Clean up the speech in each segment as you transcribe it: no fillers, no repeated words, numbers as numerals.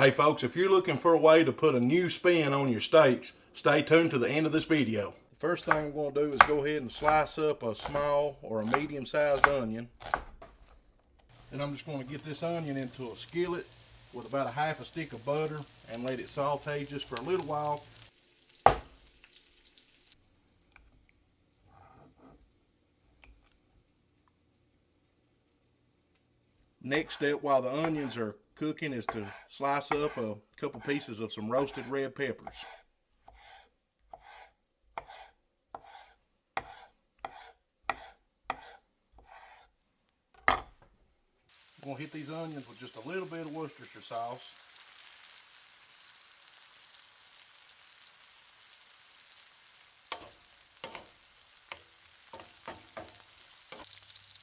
Hey folks, if you're looking for a way to put a new spin on your steaks, stay tuned to the end of this video. First thing I'm going to do is go ahead and slice up a small or a medium-sized onion. Then I'm just going to get this onion into a skillet with about a half a stick of butter and let it saute just for a little while. Next step while the onions are cooking is to slice up a couple pieces of some roasted red peppers. I'm going to hit these onions with just a little bit of Worcestershire sauce.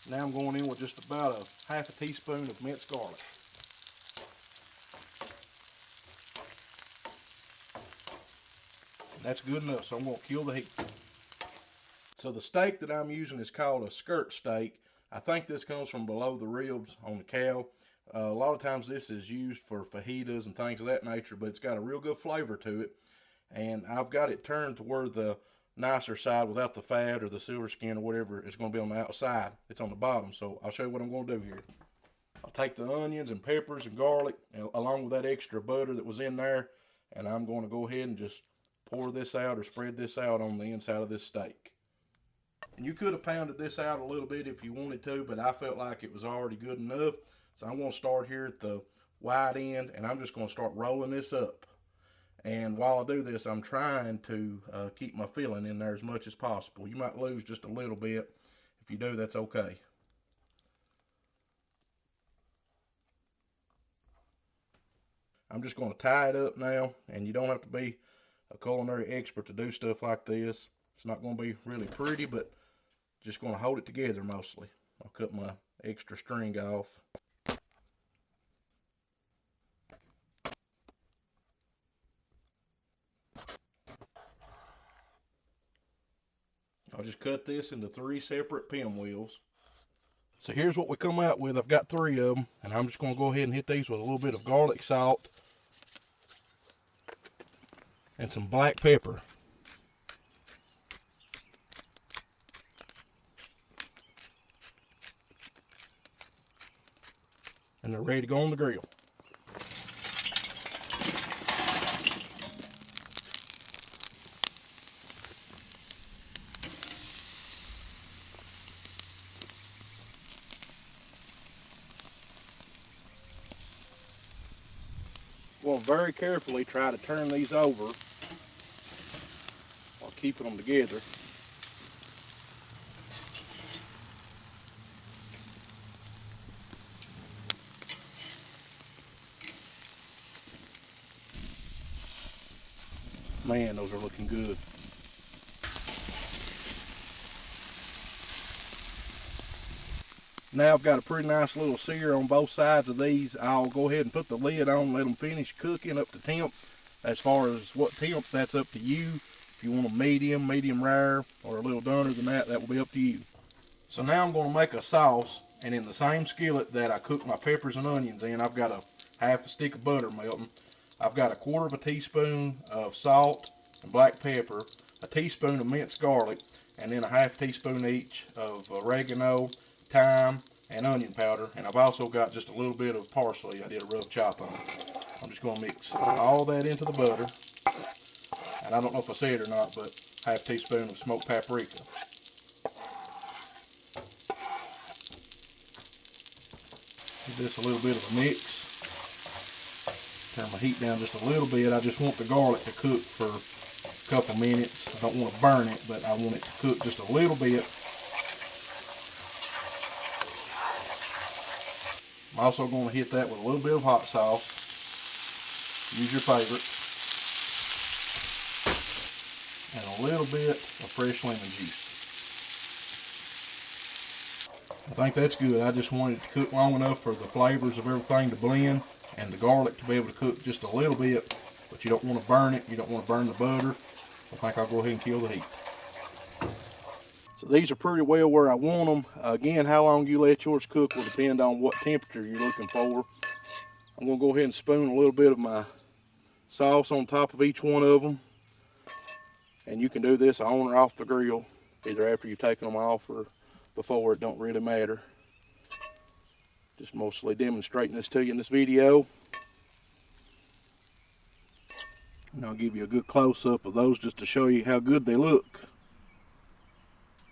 Now I'm going in with just about a half a teaspoon of minced garlic. That's good enough, so I'm going to kill the heat. So the steak that I'm using is called a skirt steak. I think this comes from below the ribs on the cow. A lot of times this is used for fajitas and things of that nature, but it's got a real good flavor to it. And I've got it turned to where the nicer side without the fat or the silver skin or whatever is going to be on the outside. It's on the bottom, so I'll show you what I'm going to do here. I'll take the onions and peppers and garlic along with that extra butter that was in there, and I'm going to go ahead and just pour this out or spread this out on the inside of this steak. And you could have pounded this out a little bit if you wanted to, but I felt like it was already good enough. So I'm going to start here at the wide end, and I'm just going to start rolling this up. And while I do this, I'm trying to keep my filling in there as much as possible. You might lose just a little bit. If you do, that's okay. I'm just going to tie it up now, and you don't have to be a culinary expert to do stuff like this. It's not going to be really pretty, but just going to hold it together mostly. I'll cut my extra string off. I'll just cut this into 3 separate pinwheels. So here's what we come out with. I've got 3 of them, and I'm just going to go ahead and hit these with a little bit of garlic salt and some black pepper. And they're ready to go on the grill. We'll very carefully try to turn these over while keeping them together. Man, those are looking good. Now I've got a pretty nice little sear on both sides of these. I'll go ahead and put the lid on and let them finish cooking up to temp. As far as what temp, that's up to you. If you want them medium, medium rare, or a little dunner than that, that will be up to you. So now I'm going to make a sauce, and in the same skillet that I cook my peppers and onions in, I've got a half a stick of butter melting. I've got a 1/4 teaspoon of salt and black pepper, a teaspoon of minced garlic, and then a half teaspoon each of oregano, thyme, and onion powder. And I've also got just a little bit of parsley. I did a rough chop on it. I'm just going to mix all that into the butter. And I don't know if I said it or not, but half teaspoon of smoked paprika. Give this a little bit of a mix. Turn my heat down just a little bit. I just want the garlic to cook for a couple minutes. I don't want to burn it, but I want it to cook just a little bit. I'm also going to hit that with a little bit of hot sauce. Use your favorite. And a little bit of fresh lemon juice. I think that's good. I just wanted it to cook long enough for the flavors of everything to blend and the garlic to be able to cook just a little bit, but you don't want to burn it. You don't want to burn the butter. I think I'll go ahead and kill the heat. So these are pretty well where I want them. Again, how long you let yours cook will depend on what temperature you're looking for. I'm going to go ahead and spoon a little bit of my sauce on top of each one of them. And you can do this on or off the grill, either after you've taken them off or before. It don't really matter. Just mostly demonstrating this to you in this video. And I'll give you a good close-up of those just to show you how good they look.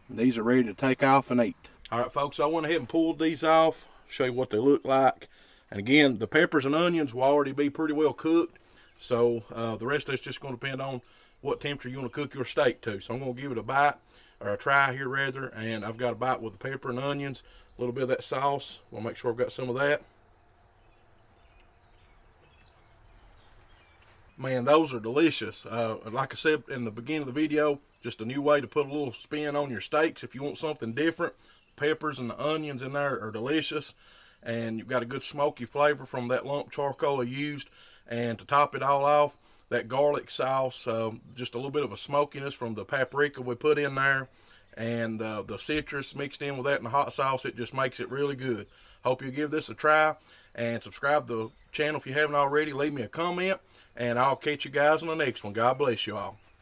And these are ready to take off and eat. Alright folks, I went ahead and pulled these off, show you what they look like. And again, the peppers and onions will already be pretty well cooked. So the rest of it's just going to depend on what temperature you want to cook your steak to. So I'm going to give it a bite, or a try here rather. And I've got a bite with the pepper and onions, a little bit of that sauce. We'll make sure I've got some of that. Man, those are delicious. Like I said in the beginning of the video, just a new way to put a little spin on your steaks. If you want something different, peppers and the onions in there are delicious. And you've got a good smoky flavor from that lump charcoal I used. And to top it all off, that garlic sauce, just a little bit of a smokiness from the paprika we put in there. And the citrus mixed in with that and the hot sauce, it just makes it really good. Hope you give this a try. And subscribe to the channel if you haven't already. Leave me a comment. And I'll catch you guys on the next one. God bless you all.